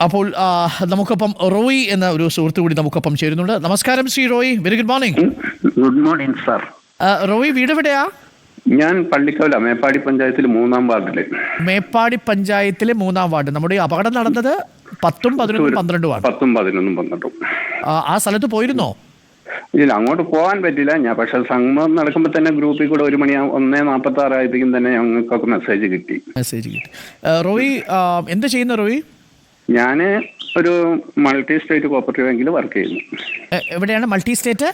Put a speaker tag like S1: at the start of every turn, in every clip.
S1: അപ്പോൾ നമുക്കൊപ്പം റോയ് എന്ന ഒരു സുഹൃത്ത് കൂടി നമുക്കൊപ്പം ചേരുന്നുണ്ട്. നമസ്കാരം Shri Roy, very good morning.
S2: Good morning sir.
S1: Roy, വീട് എവിടെയാ?
S2: ഞാൻ പള്ളിക്കവല മേപ്പാടി പഞ്ചായത്തിൽ 3-ാം വാർഡില്.
S1: മേപ്പാടി പഞ്ചായത്തിലെ 3-ാം വാർഡ്. നമ്മുടെ ഈ അപകടം നടന്നത് 10, 11, 12 ആണ്.
S2: 10, 11, 12.
S1: ആ സ്ഥലത്ത് പോയിരുന്നോ?
S2: ഇല്ല, അങ്ങോട്ട് പോകാൻ പറ്റില്ല ഞാൻ. പക്ഷെ സംഗമം നടക്കുമ്പോൾ തന്നെ ഗ്രൂപ്പിൽ കൂടെ 1:46 ആയപ്പോഴേക്കും തന്നെ ഞങ്ങൾക്കൊക്കെ മെസ്സേജ് കിട്ടി.
S1: റോയ് എന്ത് ചെയ്യുന്നു റോയ്?
S2: ഞാന് ഒരു മൾട്ടി സ്റ്റേറ്റ് കോപ്പറേറ്റീവ് ബാങ്കിൽ വർക്ക് ചെയ്യുന്നു.
S1: എവിടെയാണ്? മൾട്ടി സ്റ്റേറ്റ്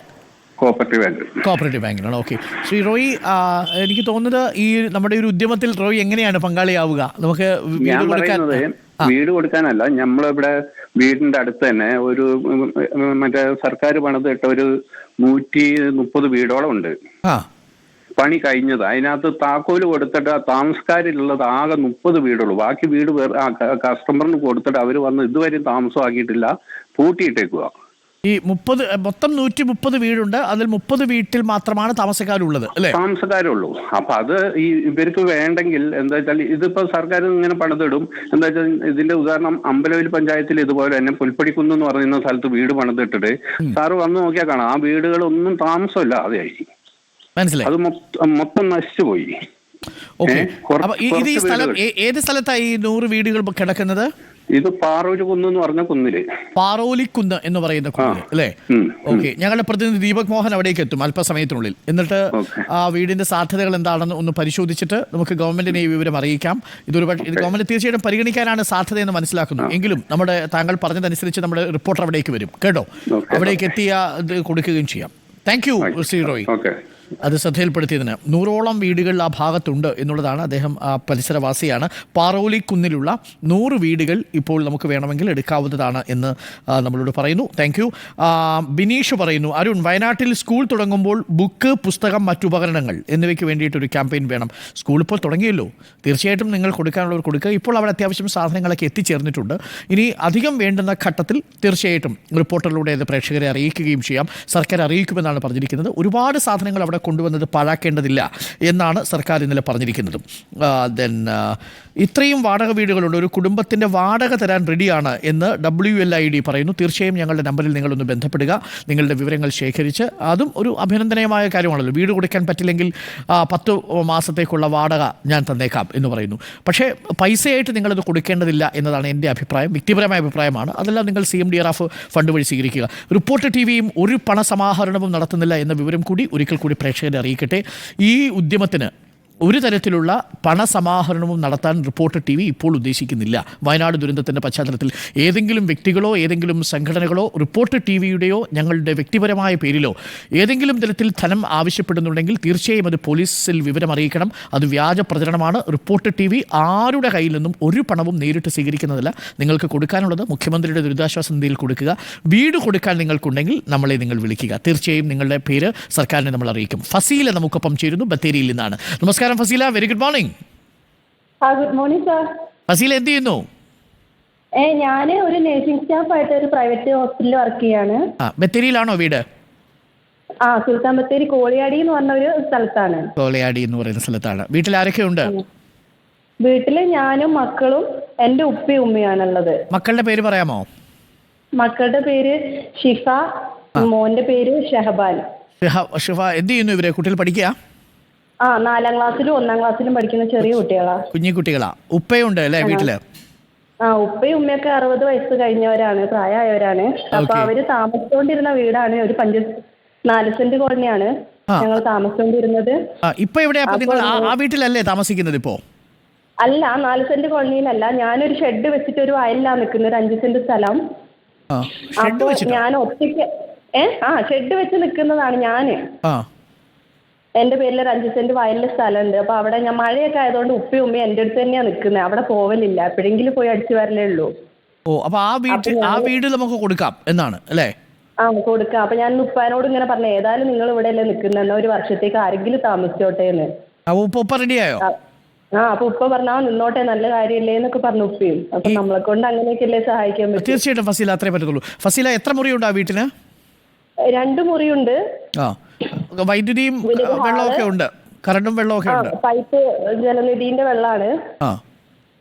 S2: കോപ്പറേറ്റീവ്
S1: ബാങ്കിലാണ്. ഓക്കെ. ശ്രീ റോയ്, എനിക്ക് തോന്നുന്നത് ഈ നമ്മുടെ ഒരു ഉദ്യമത്തിൽ റോയ് എങ്ങനെയാണ് പങ്കാളിയാവുക? നമുക്ക്
S2: ഞാൻ പറയുന്നത് വീട് കൊടുക്കാനല്ല, നമ്മളിവിടെ വീടിന്റെ അടുത്ത് തന്നെ ഒരു മറ്റേ സർക്കാർ പണിതിട്ട ഒരു 130 വീടോളം ഉണ്ട്. പണി കഴിഞ്ഞത്. അതിനകത്ത് താക്കോല് കൊടുത്തിട്ട് താമസക്കാരിലുള്ളത് ആകെ 30 വീടുള്ളൂ. ബാക്കി വീട് കസ്റ്റമറിന് കൊടുത്തിട്ട് അവർ വന്ന് ഇതുവരെ താമസമാക്കിയിട്ടില്ല, പൂട്ടിയിട്ടേക്കുക.
S1: ഈ മൊത്തം 130 വീടുണ്ട്. അതിൽ 30 വീട്ടിൽ മാത്രമാണ് താമസക്കാരുള്ളത് അല്ലേ?
S2: താമസക്കാരുള്ളൂ. അപ്പൊ അത് ഇവർക്ക് വേണ്ടെങ്കിൽ എന്താ വെച്ചാൽ ഇതിപ്പോ സർക്കാർ ഇങ്ങനെ പണിതിടും. എന്താ വെച്ചാൽ ഇതിന്റെ ഉദാഹരണം അമ്പലവയൽ പഞ്ചായത്തിൽ ഇതുപോലെ തന്നെ പുൽപ്പടിക്കുന്ന് എന്ന് പറയുന്ന സ്ഥലത്ത് വീട് പണിതിട്ടിട്ട് സാറ് വന്ന് നോക്കിയാൽ കാണാം, ആ വീടുകളൊന്നും താമസമില്ല, അതായി
S1: മനസ്സിലായി.
S2: അത് മൊത്തം നശിച്ചുപോയി.
S1: ഇത് ഈ സ്ഥലം ഏത് സ്ഥലത്തായി 100 വീടുകൾ കിടക്കുന്നത്?
S2: ഇത് പാറോലിക്കുന്ന് എന്ന് പറഞ്ഞ കുന്നില്.
S1: പാറോലിക്കുന്ന് എന്ന് പറയുന്ന കുന്നില് അല്ലേ? ഓക്കെ. ഞങ്ങളുടെ പ്രതിനിധി ദീപക് മോഹൻ അവിടേക്ക് എത്തും അല്പസമയത്തിനുള്ളിൽ. എന്നിട്ട് ആ വീടിന്റെ സാധ്യതകൾ എന്താണെന്ന് ഒന്ന് പരിശോധിച്ചിട്ട് നമുക്ക് ഗവൺമെന്റിനെ ഈ വിവരം അറിയിക്കാം. ഇത് ഗവൺമെന്റ് തീർച്ചയായിട്ടും പരിഗണിക്കാനാണ് സാധ്യതയെന്ന് മനസ്സിലാക്കുന്നു. എങ്കിലും നമ്മുടെ താങ്കൾ പറഞ്ഞതനുസരിച്ച് നമ്മുടെ റിപ്പോർട്ടർ അവിടേക്ക് വരും കേട്ടോ. അവിടേക്ക് എത്തിയ ഇത് കൊടുക്കുകയും ചെയ്യാം. താങ്ക് യു ശ്രീ റോയ്, അത് ശ്രദ്ധയിൽപ്പെടുത്തിയതിന്. 100ഓളം വീടുകൾ ആ ഭാഗത്തുണ്ട് എന്നുള്ളതാണ്. അദ്ദേഹം പരിസരവാസിയാണ്. പാറോലിക്കുന്നിലുള്ള 100 വീടുകൾ ഇപ്പോൾ നമുക്ക് വേണമെങ്കിൽ എടുക്കാവുന്നതാണ് എന്ന് നമ്മളോട് പറയുന്നു. Thank you. ബിനീഷ് പറയുന്നു, അരുൺ, വയനാട്ടിൽ സ്കൂൾ തുടങ്ങുമ്പോൾ ബുക്ക്, പുസ്തകം, മറ്റുപകരണങ്ങൾ എന്നിവയ്ക്ക് വേണ്ടിയിട്ടൊരു ക്യാമ്പയിൻ വേണം. സ്കൂൾ ഇപ്പോൾ തുടങ്ങിയല്ലോ, തീർച്ചയായിട്ടും നിങ്ങൾ കൊടുക്കാനുള്ളവർ കൊടുക്കുക. ഇപ്പോൾ അവിടെ അത്യാവശ്യം സാധനങ്ങളൊക്കെ എത്തിച്ചേർന്നിട്ടുണ്ട്. ഇനി അധികം വേണ്ടുന്ന ഘട്ടത്തിൽ തീർച്ചയായിട്ടും റിപ്പോർട്ടറിലൂടെ അത് പ്രേക്ഷകരെ അറിയിക്കുകയും ചെയ്യാം. സർക്കാർ അറിയിക്കുമെന്നാണ് പറഞ്ഞിരിക്കുന്നത്. ഒരുപാട് സാധനങ്ങൾ അവിടെ കൊണ്ടുവന്നത് പാഴാക്കേണ്ടതില്ല എന്നാണ് സർക്കാർ ഇന്നലെ പറഞ്ഞിരിക്കുന്നത്. ഇത്രയും വാടക വീടുകളുണ്ട്, ഒരു കുടുംബത്തിൻ്റെ വാടക തരാൻ റെഡിയാണ് എന്ന് WLID പറയുന്നു. തീർച്ചയായും ഞങ്ങളുടെ നമ്പറിൽ നിങ്ങളൊന്ന് ബന്ധപ്പെടുക, നിങ്ങളുടെ വിവരങ്ങൾ ശേഖരിച്ച്. അതും ഒരു അഭിനന്ദനീയമായ കാര്യമാണല്ലോ. വീട് കൊടുക്കാൻ പറ്റില്ലെങ്കിൽ 10 മാസത്തേക്കുള്ള വാടക ഞാൻ തന്നേക്കാം എന്ന് പറയുന്നു. പക്ഷേ പൈസയായിട്ട് നിങ്ങളത് കൊടുക്കേണ്ടതില്ല എന്നതാണ് എൻ്റെ അഭിപ്രായം, വ്യക്തിപരമായ അഭിപ്രായമാണ്. അതെല്ലാം നിങ്ങൾ CMDRF ഫണ്ട് വഴി സ്വീകരിക്കുക. റിപ്പോർട്ടർ TVയും ഒരു പണസമാഹരണവും നടത്തുന്നില്ല എന്ന വിവരം കൂടി ഒരിക്കൽ കൂടി പ്രേക്ഷകരെ അറിയിക്കട്ടെ. ഈ ഉദ്യമത്തിന് ഒരു തരത്തിലുള്ള പണസമാഹരണവും നടത്താൻ റിപ്പോർട്ടർ TV ഇപ്പോൾ ഉദ്ദേശിക്കുന്നില്ല. വയനാട് ദുരന്തത്തിൻ്റെ പശ്ചാത്തലത്തിൽ ഏതെങ്കിലും വ്യക്തികളോ ഏതെങ്കിലും സംഘടനകളോ റിപ്പോർട്ടർ TVയുടെയോ ഞങ്ങളുടെ വ്യക്തിപരമായ പേരിലോ ഏതെങ്കിലും തരത്തിൽ ധനം ആവശ്യപ്പെടുന്നുണ്ടെങ്കിൽ തീർച്ചയായും അത് പോലീസിൽ വിവരം അറിയിക്കണം. അത് വ്യാജ പ്രചരണമാണ്. റിപ്പോർട്ടർ TV ആരുടെ കയ്യിൽ നിന്നും ഒരു പണവും നേരിട്ട് സ്വീകരിക്കുന്നതല്ല. നിങ്ങൾക്ക് കൊടുക്കാനുള്ളത് മുഖ്യമന്ത്രിയുടെ ദുരിതാശ്വാസ നിധിയിൽ കൊടുക്കുക. വീട് കൊടുക്കാൻ നിങ്ങൾക്കുണ്ടെങ്കിൽ നമ്മളെ നിങ്ങൾ വിളിക്കുക. തീർച്ചയായും നിങ്ങളുടെ പേര് സർക്കാരിനെ നമ്മൾ അറിയിക്കും. ഫസീല നമുക്കൊപ്പം ചേരുന്നു, ബത്തേരിയിൽ നിന്നാണ്. നമസ്കാരം Faseela, very good morning.
S3: Good morning sir.
S1: Faseela എന്ത് ചെയ്യുന്നു?
S3: ഞാൻ ഒരു നഴ്സിംഗ് സ്റ്റാഫ് ആയിട്ട് ഒരു പ്രൈവറ്റ് ഹോസ്പിറ്റലിൽ വർക്ക് ചെയ്യാണ്.
S1: ബത്തേരിയിലാണോ വീട്?
S3: സുൽത്താൻ ബത്തേരി കോളിയാടി എന്ന് പറഞ്ഞ ഒരു സ്ഥലത്താണ്.
S1: കോളിയാടി എന്ന് പറയുന്ന സ്ഥലത്താണ്. വീട്ടിൽ ആരൊക്കെ ഉണ്ട്?
S3: വീട്ടില് ഞാനും മക്കളും എൻ്റെ ഉപ്പയും ഉമ്മയാണുള്ളത്.
S1: മക്കളുടെ പേര് പറയാമോ?
S3: മക്കളുടെ പേര് ഷിഫ, മോന്റെ പേര് ഷഹബാൻ.
S1: ഷിഫ എന്ത് ചെയ്യുന്നു? ഇവരെ കുട്ടികൾ പഠിക്കുക?
S3: 4-ാം ക്ലാസ്സിലും 1-ാം ക്ലാസ്സിലും പഠിക്കുന്ന ചെറിയ കുട്ടികളാ, കുഞ്ഞു
S1: കുട്ടികളാ. ഉപ്പയുണ്ട് അല്ലേ വീട്ടില്?
S3: ഉപ്പയും ഉമ്മയൊക്കെ 60 വയസ്സ് കഴിഞ്ഞവരാണ്, പ്രായമായവരാണ്. അപ്പൊ അവര് താമസിച്ചുകൊണ്ടിരുന്ന വീടാണ്, ഒരു 4 സെന്റ് കോളനിയാണ് ഞങ്ങൾ താമസിച്ചുകൊണ്ടിരുന്നത്.
S1: ഇപ്പൊ എവിടെയാ നിങ്ങൾ? ആ വീട്ടിലല്ലേ താമസിക്കുന്നത് ഇപ്പോ?
S3: അല്ല, 4 സെന്റ് കോളനിയിലല്ല. ഞാനൊരു ഷെഡ് വെച്ചിട്ട് ഒരു വയലിലാണ് നിൽക്കുന്നത്, ഒരു 5 സെന്റ് സ്ഥലം. അപ്പൊ ഞാൻ ഒറ്റയ്ക്ക് ഷെഡ് വെച്ച് നിൽക്കുന്നതാണ് ഞാന്. എന്റെ പേരിൽ ഒരു 5 സെന്റ് വയലിലെ സ്ഥലമുണ്ട്. അപ്പൊ അവിടെ ഞാൻ മഴയൊക്കെ ആയതുകൊണ്ട് ഉപ്പയും ഉമ്മയും എന്റെ അടുത്ത് തന്നെയാ നിൽക്കുന്നത്. അവിടെ പോവലില്ല, എപ്പോഴെങ്കിലും പോയി അടിച്ചു വരലേ ഉള്ളൂ.
S1: അപ്പൊ ആ വീട് നമുക്ക് കൊടുക്കാം എന്നാണ് അല്ലേ?
S3: കൊടുക്കാം. അപ്പൊ ഞാൻ ഉപ്പാനോട് ഇങ്ങനെ പറഞ്ഞു, ഏതായാലും നിങ്ങൾ ഇവിടെ അല്ലേ നിൽക്കുന്നത്, എന്നാ ഒരു വർഷത്തേക്ക് ആരെങ്കിലും താമസിച്ചോട്ടെ എന്ന്.
S1: ഉപ്പ റെഡിയായോ?
S3: അപ്പൊ ഉപ്പ പറഞ്ഞാ നിന്നോട്ടെ, നല്ല കാര്യമല്ലേ എന്നൊക്കെ പറഞ്ഞു ഉപ്പയും. അപ്പൊ നമ്മളെ കൊണ്ട് അങ്ങനെയൊക്കെയല്ലേ സഹായിക്കാൻ പറ്റും.
S1: തീർച്ചയായിട്ടും ഫസീല, അത്രേ പറ്റത്തുള്ളൂ. ഫസീല, എത്ര മുറിയുണ്ട് ആ വീട്ടിന്?
S3: 2 മുറിയുണ്ട്.
S1: വൈദ്യുതിയും വെള്ളമൊക്കെ ഉണ്ട്, കറണ്ടും വെള്ളമൊക്കെ ഉണ്ട്.
S3: പൈപ്പ് ജലനിധിന്റെ വെള്ളമാണ്.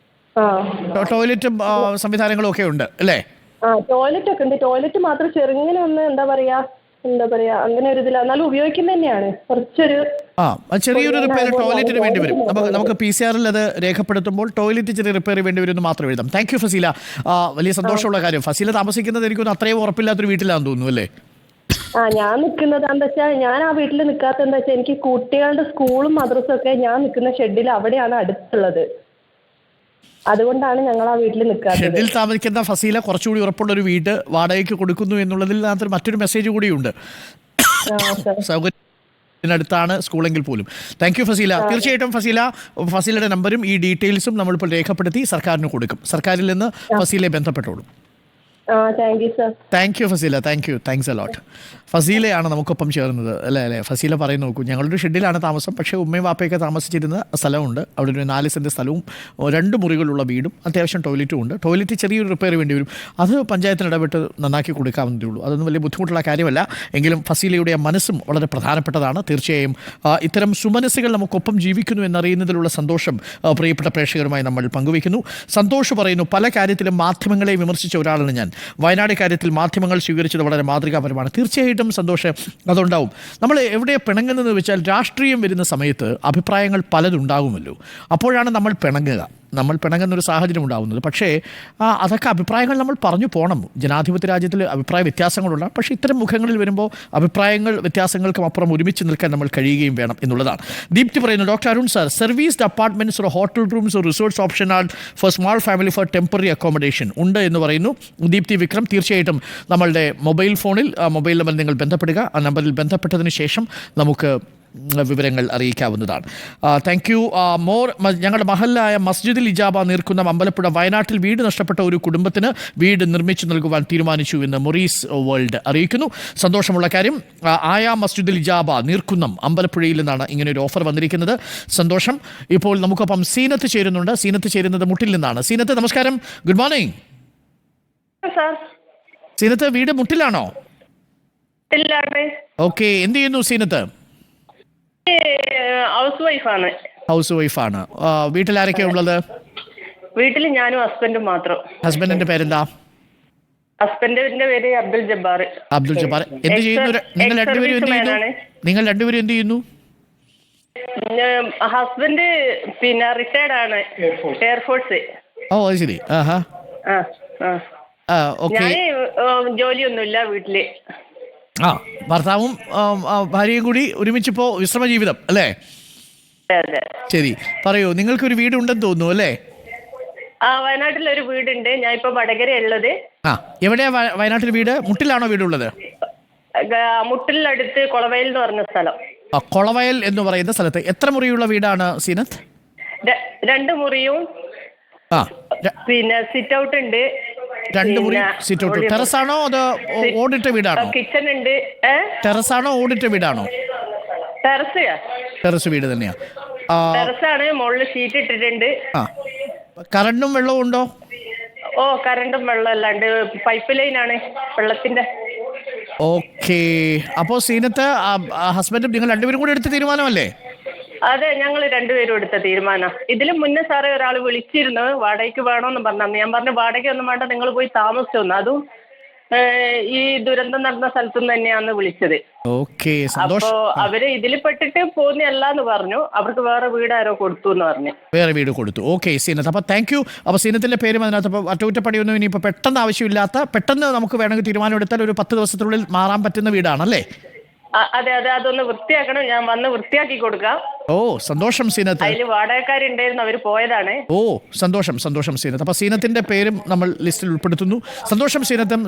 S1: ടോയ്ലറ്റും സംവിധാനങ്ങളും ഒക്കെ ഉണ്ട് അല്ലേ?
S3: ടോയ്ലറ്റ് ഒക്കെ ഉണ്ട്. ടോയ്ലറ്റ് മാത്രം ചെറുങ്ങനെ ഒന്ന് എന്താ പറയാ അങ്ങനെ ഒരു ഇതില്ല, എന്നാലും ഉപയോഗിക്കുന്ന തന്നെയാണ്. കുറച്ചൊരു
S1: ചെറിയൊരു റിപ്പയർ ടോയ്ലറ്റിന് വേണ്ടി വരും. നമുക്ക് PCR-ൽ അത് രേഖപ്പെടുത്തുമ്പോൾ ടോയ്ലറ്റ് ചെറിയ റിപ്പയർ വേണ്ടി വരും എന്ന് മാത്രം എഴുതാം. Thank you Faseela. വലിയ സന്തോഷമുള്ള കാര്യം. ഫസീല താമസിക്കുന്നത് എനിക്കൊന്ന് അത്രയും ഉറപ്പില്ലാത്തൊരു വീട്ടിലാണെന്ന് തോന്നുന്നു അല്ലേ?
S3: ഞാൻ നിൽക്കുന്നത് എന്താ വെച്ചാൽ, ഞാൻ ആ വീട്ടിൽ നിൽക്കാത്ത എന്താ വെച്ചാൽ, എനിക്ക് കുട്ടികളുടെ സ്കൂളും മദ്രസും ഒക്കെ ഞാൻ നിൽക്കുന്ന ഷെഡിൽ അവിടെയാണ് അടുത്തുള്ളത്. അതുകൊണ്ടാണ് ഞങ്ങൾ ആ വീട്ടിൽ നിൽക്കാത്തത്.
S1: ഷെഡിൽ താമസിക്കുന്ന ഫസീല കുറച്ചുകൂടി ഉറപ്പുള്ള ഒരു വീട് വാടകയ്ക്ക് കൊടുക്കുന്നു എന്നുള്ളതിൽ മറ്റൊരു മെസ്സേജ് കൂടിയുണ്ട്. സൗകര്യത്തിനടുത്താണ് സ്കൂളെങ്കിൽ പോലും. Thank you Faseela. തീർച്ചയായിട്ടും ഫസീലയുടെ നമ്പരും ഈ ഡീറ്റെയിൽസും നമ്മളിപ്പോൾ രേഖപ്പെടുത്തി സർക്കാരിന് കൊടുക്കും. സർക്കാരിൽ നിന്ന് ഫസീലയെ ബന്ധപ്പെട്ടോളും. Thank you Faseela. Thanks a lot. ഫസീലയാണ് നമുക്കൊപ്പം ചേർന്നത് അല്ലേ? ഫസീല പറയുന്നു, നോക്കൂ, ഞങ്ങളൊരു ഷെഡിലാണ് താമസം, പക്ഷേ ഉമ്മയും വാപ്പയൊക്കെ താമസിച്ചിരുന്ന സ്ഥലമുണ്ട്. അവിടെ ഒരു 4 സെൻറ്റ് സ്ഥലവും 2 മുറികളുള്ള വീടും അത്യാവശ്യം ടോയ്ലറ്റും ഉണ്ട്. ടോയ്ലറ്റ് ചെറിയൊരു റിപ്പയർ വേണ്ടി വരും. അത് പഞ്ചായത്തിന് ഇടപെട്ട് നന്നാക്കി കൊടുക്കാവുന്നതേ ഉള്ളൂ. അതൊന്നും വലിയ ബുദ്ധിമുട്ടുള്ള കാര്യമല്ല. എങ്കിലും ഫസീലയുടെ മനസ്സും വളരെ പ്രധാനപ്പെട്ടതാണ്. തീർച്ചയായും ഇത്തരം സുമനസ്സുകൾ നമുക്കൊപ്പം ജീവിക്കുന്നു എന്നറിയുന്നതിലുള്ള സന്തോഷം പ്രിയപ്പെട്ട പ്രേക്ഷകരുമായി നമ്മൾ പങ്കുവയ്ക്കുന്നു. സന്തോഷ് പറയുന്നു, പല കാര്യത്തിലും മാധ്യമങ്ങളെ വിമർശിച്ച ഒരാളാണ് ഞാൻ. വയനാട് കാര്യത്തിൽ മാധ്യമങ്ങൾ സ്വീകരിച്ചത് വളരെ മാതൃകാപരമാണ്. തീർച്ചയായിട്ടും സന്തോഷം അതുണ്ടാവും. നമ്മൾ എവിടെ പിണങ്ങുന്നതെന്ന് വെച്ചാൽ, രാഷ്ട്രീയം വരുന്ന സമയത്ത് അഭിപ്രായങ്ങൾ പലതുണ്ടാകുമല്ലോ. അപ്പോഴാണ് നമ്മൾ പിണങ്ങുന്നൊരു സാഹചര്യം ഉണ്ടാകുന്നത്. പക്ഷേ അതൊക്കെ അഭിപ്രായങ്ങൾ നമ്മൾ പറഞ്ഞു പോകണം. ജനാധിപത്യ രാജ്യത്തിൽ അഭിപ്രായ വ്യത്യാസങ്ങളുണ്ടാകും. പക്ഷേ ഇത്തരം മുഖങ്ങളിൽ വരുമ്പോൾ അഭിപ്രായങ്ങൾ വ്യത്യാസങ്ങൾക്കും അപ്പുറം ഒരുമിച്ച് നിൽക്കാൻ നമ്മൾ കഴിയുകയും വേണം എന്നുള്ളതാണ്. ദീപ്തി പറയുന്നു, doctor Arun sir, serviced apartments or hotel rooms or resorts option are for small family for temporary accommodation ഉണ്ട് എന്ന് പറയുന്നു ദീപ്തി വിക്രം. തീർച്ചയായിട്ടും നമ്മളുടെ മൊബൈൽ നമ്പർ നിങ്ങൾ ബന്ധപ്പെടുക. ആ നമ്പറിൽ ബന്ധപ്പെട്ടതിന് ശേഷം നമുക്ക് വിവരങ്ങൾ അറിയിക്കാവുന്നതാണ്. Thank you. ഞങ്ങളുടെ മഹല്ലായ മസ്ജിദുൽ ഇജാബ നീർക്കുന്ന അമ്പലപ്പുഴ വയനാട്ടിൽ വീട് നഷ്ടപ്പെട്ട ഒരു കുടുംബത്തിന് വീട് നിർമ്മിച്ചു നൽകുവാൻ തീരുമാനിച്ചു എന്ന് മൊറീസ് വേൾഡ് അറിയിക്കുന്നു. സന്തോഷമുള്ള കാര്യം. ആയ മസ്ജിദുൽ ഇജാബ നീർക്കുന്നം അമ്പലപ്പുഴയിൽ നിന്നാണ് ഇങ്ങനെ ഒരു ഓഫർ വന്നിരിക്കുന്നത്. സന്തോഷം. ഇപ്പോൾ നമുക്കൊപ്പം സീനത്ത് ചേരുന്നുണ്ട്. സീനത്ത് ചേരുന്നത് മുട്ടിൽ നിന്നാണ്. സീനത്ത് നമസ്കാരം, ഗുഡ് മോർണിംഗ്. സീനത്ത് വീട് മുട്ടിലാണോ? ഓക്കെ, എന്ത് ചെയ്യുന്നു സീനത്ത്? ഹൗസ് വൈഫാണ്. വീട്ടിൽ ആരൊക്കെയാ ഉള്ളത്?
S3: വീട്ടിൽ ഞാനും ഹസ്ബൻഡും മാത്രം.
S1: ഹസ്ബൻഡിന്റെ പേരെന്താ?
S3: ഹസ്ബൻഡിന്റെ പേര് അബ്ദുൽ ജബ്ബാർ.
S1: എന്ത് ചെയ്യുന്നു നിങ്ങൾ രണ്ടുപേരും? എന്ത് ചെയ്യുന്നു?
S3: ഹസ്ബൻഡ് റിട്ടയർഡ് ആണ്, എയർഫോഴ്സ്.
S1: ഓ അത് ശരി.
S3: ജോലിയൊന്നുമില്ല വീട്ടില്.
S1: ഭർത്താവും ഭാര്യയും കൂടി ഒരുമിച്ചിപ്പോ വിശ്രമ ജീവിതം അല്ലേ? ശരി, പറയൂ. നിങ്ങൾക്കൊരു വീടുണ്ടെന്ന് തോന്നുന്നു അല്ലേ?
S3: വയനാട്ടിലൊരു വീടുണ്ട്. ഞാൻ ഇപ്പൊ വടകര ഉള്ളത്.
S1: എവിടെയാ വയനാട്ടിൽ വീട്? മുട്ടിലാണോ വീടുള്ളത്?
S3: മുട്ടിലടുത്ത് കൊളവയൽ എന്ന് പറഞ്ഞ സ്ഥലം.
S1: കൊളവയൽ എന്ന് പറയുന്ന സ്ഥലത്ത് എത്ര മുറിയുള്ള വീടാണ് സീനത്ത്?
S3: 2 മുറിയും പിന്നെ സിറ്റ് ഔട്ട് ഉണ്ട്.
S1: 2 മുറി സിറ്റ് ഔട്ട്. ടെറസാണോ അതോ ഓടിട്ട വീടാണോ?
S3: കിച്ചൺ ഉണ്ട്.
S1: ടെറസാണോ ഓടിട്ട വീടാണോ? ടെറസ് വീട് തന്നെയാ.
S3: ടെറസാണ്. മുകളിൽ ഷീറ്റ് ഇട്ടിട്ടുണ്ട്.
S1: കറണ്ടും വെള്ളവും ഉണ്ടോ?
S3: കറണ്ടും വെള്ളം എല്ലാം ഉണ്ട്. പൈപ്പ് ലൈനാണ് വെള്ളത്തിന്റെ.
S1: ഓക്കെ. അപ്പോ സീനത്ത് ഹസ്ബൻഡും നിങ്ങൾ രണ്ടുപേരും കൂടി എടുത്ത തീരുമാനമല്ലേ?
S3: അതെ, ഞങ്ങൾ രണ്ടുപേരും എടുത്ത തീരുമാനം. ഇതിലും മുന്നേ സാറേ ഒരാൾ വിളിച്ചിരുന്നു, വാടകയ്ക്ക് വേണമെന്ന് പറഞ്ഞു. ഞാൻ പറഞ്ഞു വാടകയൊന്നും വേണ്ട, നിങ്ങൾ പോയി താമസിച്ചോന്ന്. അതും ഈ ദുരന്തം നടന്ന സ്ഥലത്തുനിന്ന് തന്നെയാന്ന് വിളിച്ചത്. അപ്പോ അവര് ഇതിൽ പെട്ടിട്ട് പോകുന്നല്ലാന്ന് പറഞ്ഞു. അവർക്ക് വേറെ വീട് ആരോ കൊടുത്തു എന്ന് പറഞ്ഞു.
S1: വേറെ വീട് കൊടുത്തു. ഓക്കെ സീനത്ത്, അപ്പൊ താങ്ക് യു. അപ്പൊ സീനത്തിന്റെ പേരും അതിനകത്ത് അറ്റകുറ്റപ്പണിയൊന്നും ഇനിയിപ്പോ പെട്ടെന്ന് ആവശ്യമില്ലാത്ത, പെട്ടെന്ന് നമുക്ക് വേണമെങ്കിൽ തീരുമാനം എടുത്താൽ ഒരു 10 ദിവസത്തിനുള്ളിൽ മാറാൻ പറ്റുന്ന വീടാണല്ലേ?
S3: അതെ, അതൊന്ന് വൃത്തിയാക്കണം. ഞാൻ വന്ന് വൃത്തിയാക്കി കൊടുക്കാം.
S1: സന്തോഷം സീനത്ത്.
S3: അതിൽ വാടകക്കാരുണ്ടായിരുന്നു, അവര് പോയതാണ്.
S1: സന്തോഷം സീനത്ത്. അപ്പൊ സീനത്തിന്റെ പേരും നമ്മൾ ലിസ്റ്റിൽ ഉൾപ്പെടുത്തുന്നു. സന്തോഷം സീനത്ത്.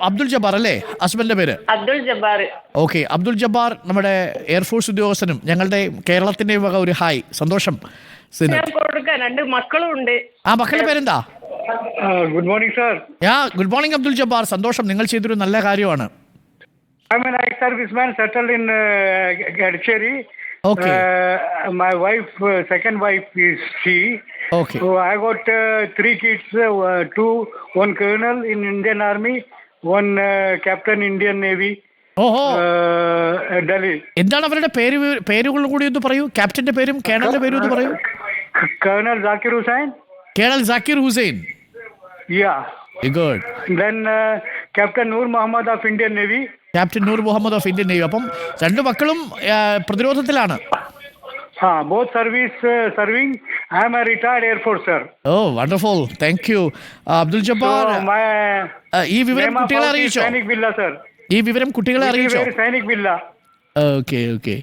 S1: അബ്ദുൽ ജബ്ബാർ അല്ലേ ഹസ്ബൻഡിന്റെ പേര്?
S3: അബ്ദുൽ ജബ്ബാർ.
S1: ഓക്കെ, അബ്ദുൽ ജബ്ബാർ നമ്മുടെ എയർഫോഴ്സ് ഉദ്യോഗസ്ഥനും ഞങ്ങളുടെ കേരളത്തിന്റെ വക ഒരു ഹായ്. സന്തോഷം.
S3: കൊടുക്കാൻ 2 മക്കളും ഉണ്ട്.
S1: മക്കളുടെ പേരെന്താ?
S4: Good morning sir.
S1: Good morning Abdul Jabbar. സന്തോഷം, നിങ്ങൾ ചെയ്തൊരു നല്ല കാര്യമാണ്.
S4: I'm an ex-serviceman settled in Gadcheri.
S1: Okay.
S4: My wife, second wife is she.
S1: Okay.
S4: So I got 3 kids, 1 colonel in Indian Army, 1 captain Indian Navy. Delhi.
S1: എന്താണ് അവരുടെ പേരുകൾ കൂടി ഒന്ന് പറയൂ. ക്യാപ്റ്റന്റെ പേരും കേണലിന്റെ പേരും ഒന്ന് പറയൂ.
S4: Colonel Zakir Hussain.
S1: Colonel Zakir Hussain.
S4: Yeah.
S1: Very good.
S4: Then Captain Noor Muhammad of Indian Navy.
S1: Captain Noor Muhammad of Indian Navy. അപ്പം രണ്ടു മക്കളും പ്രതിരോധത്തിലാണ്.
S4: Both serving. I am a retired Air Force, sir.
S1: Oh, wonderful. Thank you. Abdul Jabbar, ഈ വിവരം കുട്ടികളെ അറിയിച്ചോ?
S4: Sainik Villa, sir.
S1: ഈ വിവരം കുട്ടികളെ അറിയിച്ചോ?
S4: Sainik Villa.
S1: Okay.